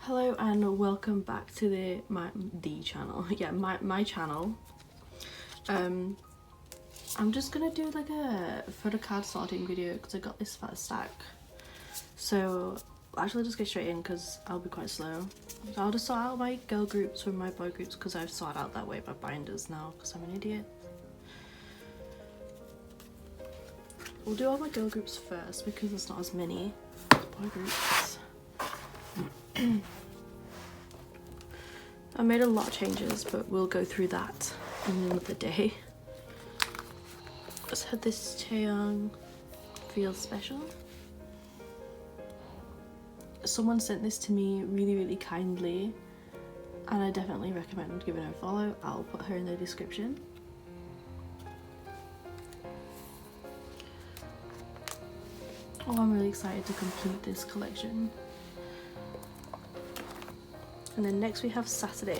Hello and welcome back to my channel. Yeah, my channel. I'm just gonna do like a photo card sorting video because I got this fat stack. So I'll actually just get straight in because I'll be quite slow. So I'll just sort out my girl groups from my boy groups because I've sorted out that way my binders now because I'm an idiot. We'll do all my girl groups first because there's not as many as boy groups. I made a lot of changes, but we'll go through that in another day. Just had this Taeyang Feel Special. Someone sent this to me really kindly, and I definitely recommend giving her a follow. I'll put her in the description. Oh, I'm really excited to complete this collection. And then next we have Saturday,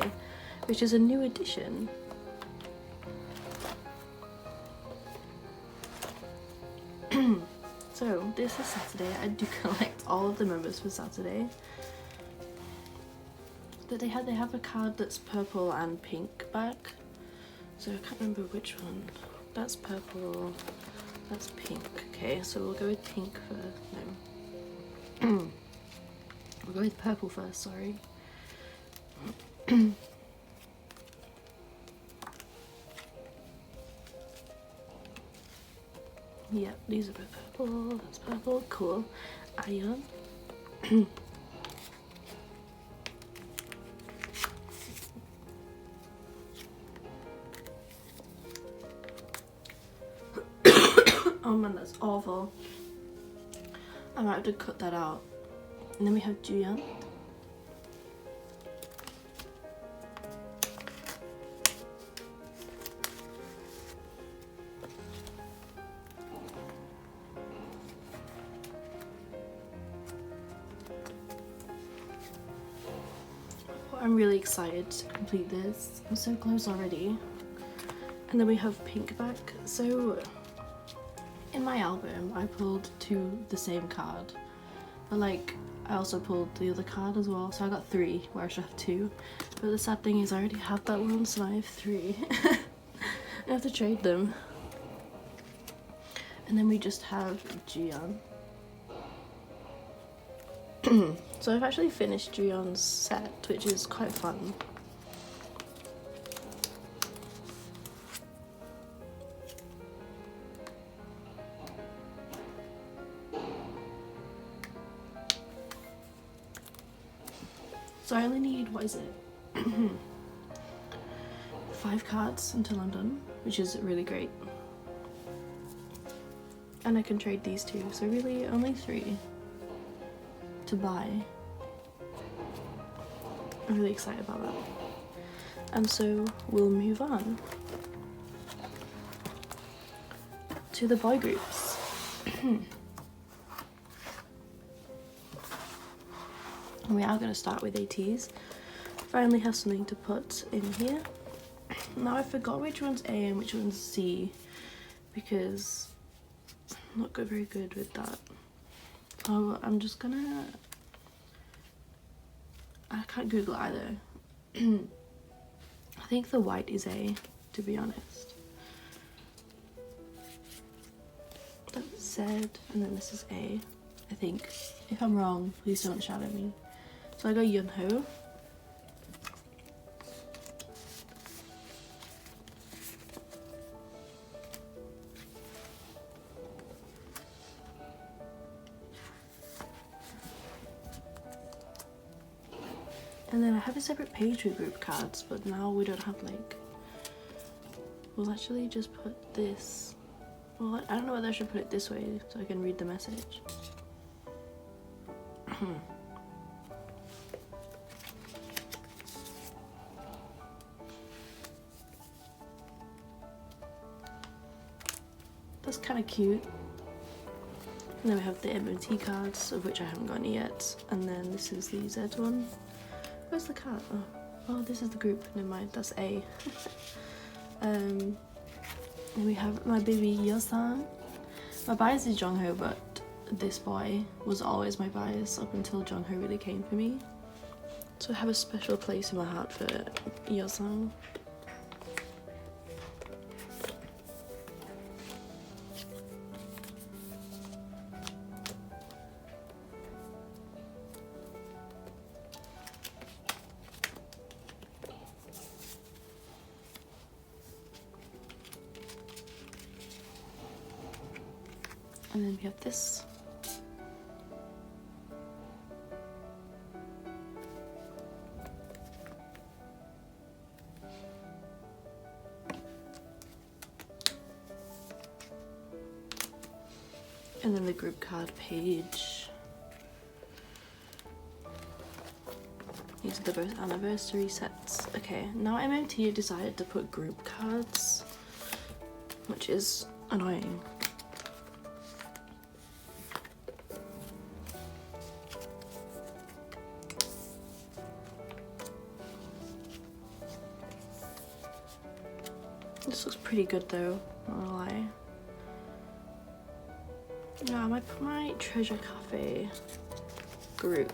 which is a new edition. So this is Saturday. I do collect all of the members for Saturday. But they have a card that's purple and pink back. So I can't remember which one. That's purple. That's pink. Okay, so we'll go with pink first. No. We'll go with purple first, sorry. Yeah, these are both purple. That's purple. Cool. Iron. Oh man, that's awful. I might have to cut that out. And then we have Juyeon. I'm really excited to complete this. I'm so close already. And then we have pink back. So in my album I pulled the same card, but like I also pulled the other card as well, so I got 3 where I should have 2. But the sad thing is I already have that one, so now I have 3. I have to trade them. And then we just have Juyeon. So I've actually finished Juyeon's set, which is quite fun. So I only need, what is it? 5 cards until I'm done, which is really great. And I can trade these 2, so really only 3 to buy. I'm really excited about that. And so we'll move on to the boy groups. We are going to start with ateez. Finally have something to put in here. Now I forgot which one's A and which one's C because I'm not very good with that. So I'm just gonna, I can't Google either. I think the white is A, to be honest. That's Z, and then this is A, I think. If I'm wrong, please don't shout at me. So I got Yunho. And then I have a separate page with group cards, but now we don't have like, we'll actually just put this, well I don't know whether I should put it this way so I can read the message. That's kind of cute. And then we have the MMT cards, of which I haven't got any yet, and then this is the Z one. Where's the card? Oh, this is the group. Never mind, that's A. Then we have my baby Yeosan. My bias is Jongho, but this boy was always my bias up until Jongho really came for me. So I have a special place in my heart for Yeosang. And then we have this. And then the group card page. These are the both anniversary sets. Okay, now MOT decided to put group cards, which is annoying. This looks pretty good though, not gonna lie. Yeah, I might put my Treasure Cafe group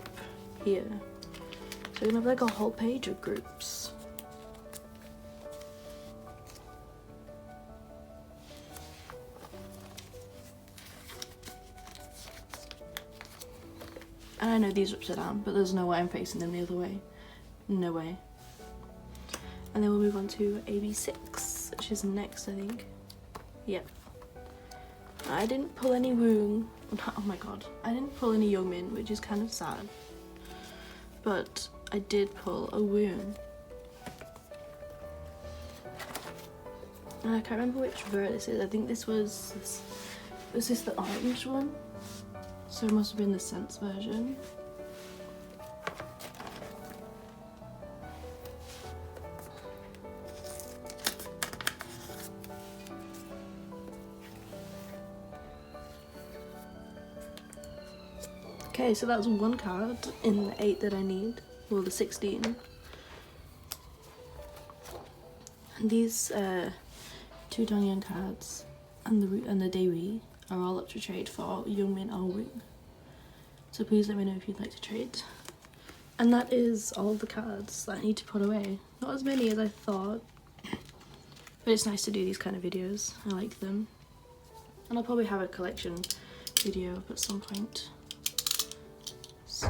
here. So we're gonna have like a whole page of groups. And I know these are upside down, but there's no way I'm facing them the other way. No way. And then we'll move on to ab6ix, which is next, I think. Yep. I didn't pull any Woong. Oh my god. I didn't pull any Youngmin, which is kind of sad. But I did pull a Woong. And I can't remember which ver this is. I think this was this the orange one? So it must have been the Sense version. Okay, so that's one card in the 8 that I need, well the 16. And these 2 Dongyun cards and the Daewee are all up to trade for Youngmin or Woong. So please let me know if you'd like to trade. And that is all of the cards that I need to put away. Not as many as I thought, but it's nice to do these kind of videos. I like them. And I'll probably have a collection video up at some point. So,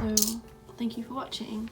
thank you for watching.